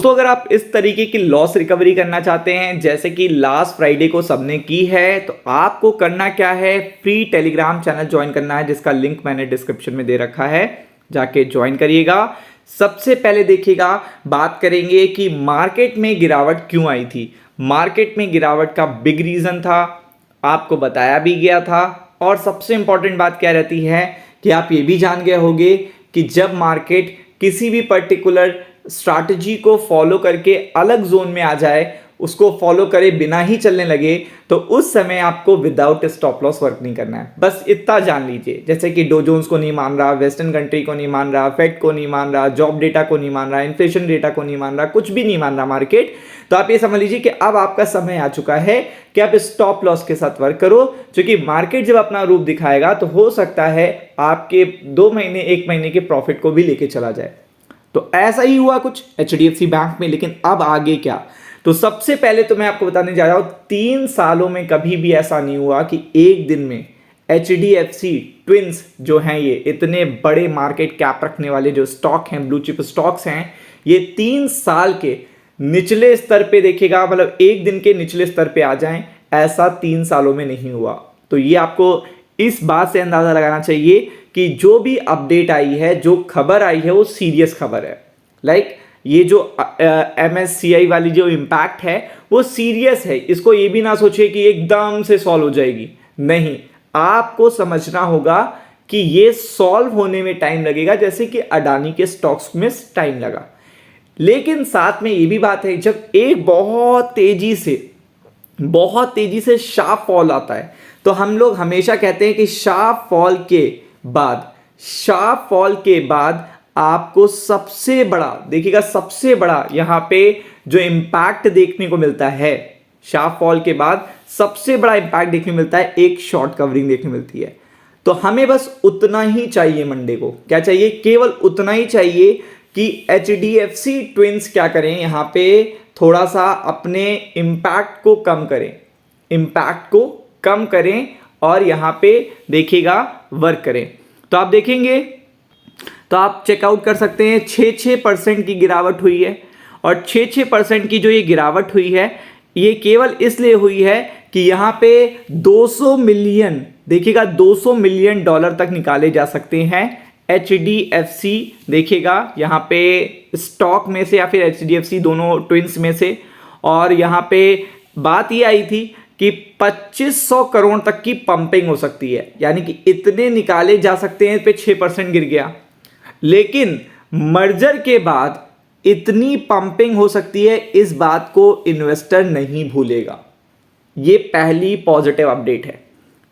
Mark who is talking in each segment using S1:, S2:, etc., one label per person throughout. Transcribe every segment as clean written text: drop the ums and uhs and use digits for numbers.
S1: तो अगर आप इस तरीके की लॉस रिकवरी करना चाहते हैं जैसे कि लास्ट फ्राइडे को सबने की है, तो आपको करना क्या है, फ्री टेलीग्राम चैनल ज्वाइन करना है जिसका लिंक मैंने डिस्क्रिप्शन में दे रखा है, जाके ज्वाइन करिएगा। सबसे पहले देखिएगा, बात करेंगे कि मार्केट में गिरावट क्यों आई थी। मार्केट में गिरावट का बिग रीजन था, आपको बताया भी गया था। और सबसे इंपॉर्टेंट बात क्या रहती है कि आप ये भी जान गए होंगे कि जब मार्केट किसी भी पर्टिकुलर स्ट्रैटेजी को फॉलो करके अलग जोन में आ जाए, उसको फॉलो करे बिना ही चलने लगे, तो उस समय आपको विदाउट स्टॉप लॉस वर्क नहीं करना है। बस इतना जान लीजिए, जैसे कि डो जोन्स को नहीं मान रहा, वेस्टर्न कंट्री को नहीं मान रहा, फेड को नहीं मान रहा, जॉब डेटा को नहीं मान रहा, इन्फ्लेशन डेटा को नहीं मान रहा, कुछ भी नहीं मान रहा मार्केट, तो आप ये समझ लीजिए कि अब आपका समय आ चुका है कि आप स्टॉप लॉस के साथ वर्क करो, क्योंकि मार्केट जब अपना रूप दिखाएगा तो हो सकता है आपके 2 महीने 1 महीने के प्रॉफिट को भी लेके चला जाए। तो ऐसा ही हुआ कुछ HDFC बैंक में। लेकिन अब आगे क्या, तो सबसे पहले तो मैं आपको बताने जा रहा हूं, 3 सालों में कभी भी ऐसा नहीं हुआ कि एक दिन में HDFC ट्विंस जो हैं, ये इतने बड़े मार्केट कैप रखने वाले जो स्टॉक हैं, ब्लू चिप स्टॉक्स हैं, ये 3 साल के निचले स्तर पे देखिएगा, मतलब एक दिन के निचले स्तर पे आ जाएं, ऐसा 3 सालों में नहीं हुआ। तो ये आपको इस बात से अंदाजा लगाना चाहिए कि जो भी अपडेट आई है, जो खबर आई है, वो सीरियस खबर है। लाइक ये जो MSCI वाली जो इम्पैक्ट है वो सीरियस है। इसको ये भी ना सोचिए कि एकदम से सॉल्व हो जाएगी, नहीं, आपको समझना होगा कि ये सॉल्व होने में टाइम लगेगा, जैसे कि अडानी के स्टॉक्स में टाइम लगा। लेकिन साथ में ये भी बात है, जब एक बहुत तेजी से शार्प फॉल आता है, तो हम लोग हमेशा कहते हैं कि शार्प फॉल के बाद आपको सबसे बड़ा, देखिएगा, सबसे बड़ा यहां पे जो इंपैक्ट देखने को मिलता है, शार्प फॉल के बाद सबसे बड़ा इंपैक्ट देखने को मिलता है, एक शॉर्ट कवरिंग देखने मिलती है। तो हमें बस उतना ही चाहिए, मंडे को क्या चाहिए, केवल उतना ही चाहिए कि HDFC ट्विंस क्या करें, यहां पे थोड़ा सा अपने इंपैक्ट को कम करें और यहां पे देखिएगा वर्क करें। तो आप देखेंगे, तो आप चेकआउट कर सकते हैं, 6% की गिरावट हुई है। और 6% की जो ये गिरावट हुई है, ये केवल इसलिए हुई है कि यहाँ पे 200 मिलियन, देखिएगा, $200 मिलियन तक निकाले जा सकते हैं HDFC, देखिएगा यहाँ पे स्टॉक में से या फिर HDFC दोनों ट्विंस में से। और यहाँ पे बात ये आई थी कि 2500 करोड़ तक की पंपिंग हो सकती है, यानी कि इतने निकाले जा सकते हैं, पे 6% गिर गया। लेकिन मर्जर के बाद इतनी पंपिंग हो सकती है, इस बात को इन्वेस्टर नहीं भूलेगा। ये पहली पॉजिटिव अपडेट है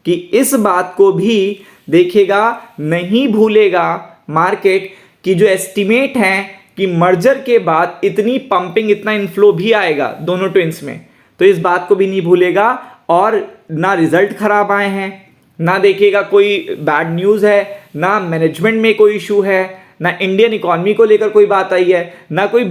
S1: कि इस बात को भी देखिएगा, नहीं भूलेगा मार्केट की जो एस्टिमेट है कि मर्जर के बाद इतनी पंपिंग, इतना इनफ्लो भी आएगा दोनों ट्विंस में, तो इस बात को भी नहीं भूलेगा। और ना रिजल्ट खराब आए हैं, ना देखिएगा कोई बैड न्यूज़ है, ना मैनेजमेंट में कोई इशू है, ना इंडियन इकोनॉमी को लेकर कोई बात आई है, ना कोई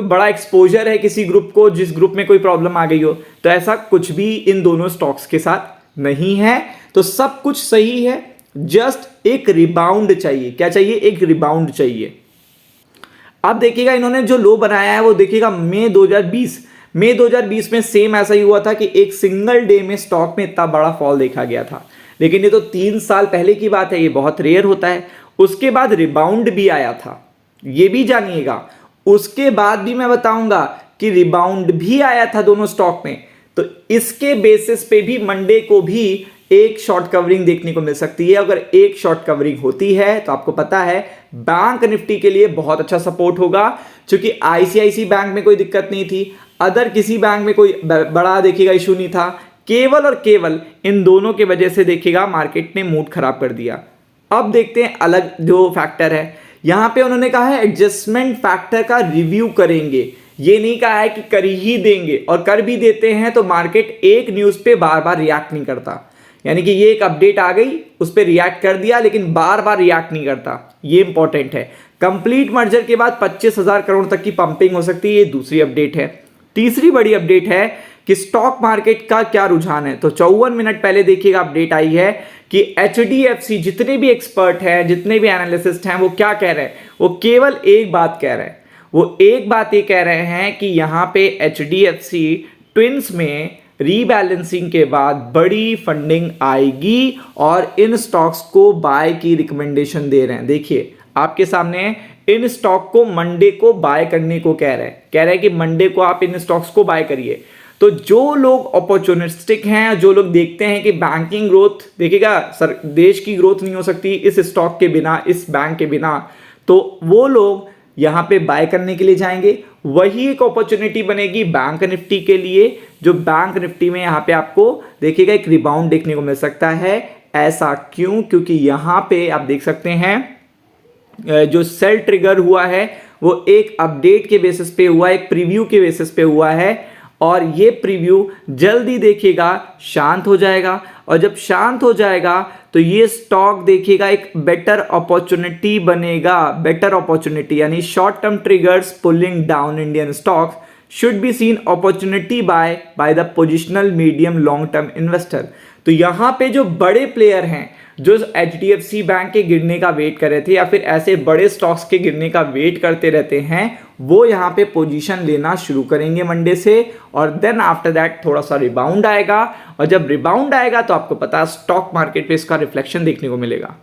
S1: बड़ा एक्सपोजर है किसी ग्रुप को, जिस ग्रुप में कोई प्रॉब्लम आ गई हो। तो ऐसा कुछ भी इन दोनों स्टॉक्स के साथ नहीं है। तो सब कुछ सही है, जस्ट एक रिबाउंड चाहिए। क्या चाहिए? एक रिबाउंड चाहिए। अब देखिएगा, इन्होंने जो लो बनाया है वो देखिएगा मई 2020 में सेम ऐसा ही हुआ था कि एक सिंगल डे में स्टॉक में इतना बड़ा फॉल देखा गया था। लेकिन ये तो 3 साल पहले की बात है, ये बहुत रेयर होता है। उसके बाद रिबाउंड भी आया था, ये भी जानिएगा। उसके बाद भी मैं बताऊंगा कि रिबाउंड भी आया था दोनों स्टॉक में। तो इसके बेसिस पे भी मंडे को भी एक शॉर्ट कवरिंग देखने को मिल सकती है। अगर एक शॉर्ट कवरिंग होती है तो आपको पता है बैंक निफ्टी के लिए बहुत अच्छा सपोर्ट होगा, क्योंकि ICICI बैंक में कोई दिक्कत नहीं थी, अदर किसी बैंक में कोई बड़ा देखिएगा इशू नहीं था। केवल और केवल इन दोनों के वजह से देखिएगा मार्केट ने मूड खराब कर दिया। अब देखते हैं अलग जो फैक्टर है। यहां पे उन्होंने कहा है एडजस्टमेंट फैक्टर का रिव्यू करेंगे। ये नहीं कहा है कि कर ही देंगे, और कर भी देते हैं तो मार्केट एक न्यूज पे बार बार रिएक्ट नहीं करता। यानी कि ये एक अपडेट आ गई, उस पर रिएक्ट कर दिया, लेकिन बार बार रिएक्ट नहीं करता। ये इंपॉर्टेंट है। कंप्लीट मर्जर के बाद 25,000 करोड़ तक की पंपिंग हो सकती है, ये दूसरी अपडेट है। तीसरी बड़ी अपडेट है कि स्टॉक मार्केट का क्या रुझान है। तो 54 मिनट पहले देखिएगा अपडेट आई है कि HDFC, जितने भी एक्सपर्ट हैं, जितने भी एनालिसिस्ट हैं, वो क्या कह रहे हैं, वो केवल एक बात कह रहे हैं। वो एक बात ये कह रहे हैं कि यहाँ पे HDFC ट्विंस में रीबैलेंसिंग के बाद बड़ी फंडिंग आएगी और इन स्टॉक्स को बाय की रिकमेंडेशन दे रहे हैं। देखिए आपके सामने इन स्टॉक को मंडे को बाय करने को कह रहे हैं कि मंडे को आप इन स्टॉक्स को बाय करिए। तो जो लोग अपॉर्चुनिस्टिक हैं, जो लोग देखते हैं कि बैंकिंग ग्रोथ देखिएगा, सर देश की ग्रोथ नहीं हो सकती इस स्टॉक के बिना, इस बैंक के बिना, तो वो लोग यहाँ पे बाय करने के लिए जाएंगे। वही एक अपॉर्चुनिटी बनेगी बैंक निफ्टी के लिए, जो बैंक निफ्टी में यहाँ पे आपको देखिएगा एक रिबाउंड देखने को मिल सकता है। ऐसा क्यों? क्योंकि यहाँ पे आप देख सकते हैं जो सेल ट्रिगर हुआ है वो एक अपडेट के बेसिस पे हुआ, एक प्रीव्यू के बेसिस पे हुआ है, और ये प्रीव्यू जल्दी देखिएगा शांत हो जाएगा, और जब शांत हो जाएगा तो ये स्टॉक देखिएगा एक बेटर अपॉर्चुनिटी बनेगा। बेटर अपॉर्चुनिटी यानी short term triggers pulling down Indian stocks should be seen opportunity by the positional medium long term investor. तो यहाँ पे जो बड़े प्लेयर हैं, जो HDFC बैंक के गिरने का वेट कर रहे थे या फिर ऐसे बड़े स्टॉक्स के गिरने का वेट करते रहते हैं, वो यहाँ पे पोजीशन लेना शुरू करेंगे मंडे से, और देन आफ्टर दैट थोड़ा सा रिबाउंड आएगा, और जब रिबाउंड आएगा तो आपको पता है स्टॉक मार्केट पे इसका रिफ्लेक्शन देखने को मिलेगा।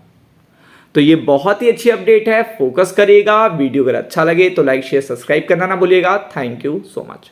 S1: तो ये बहुत ही अच्छी अपडेट है, फोकस करिएगा। वीडियो अगर अच्छा लगे तो लाइक शेयर सब्सक्राइब करना ना भूलिएगा। Thank you so much.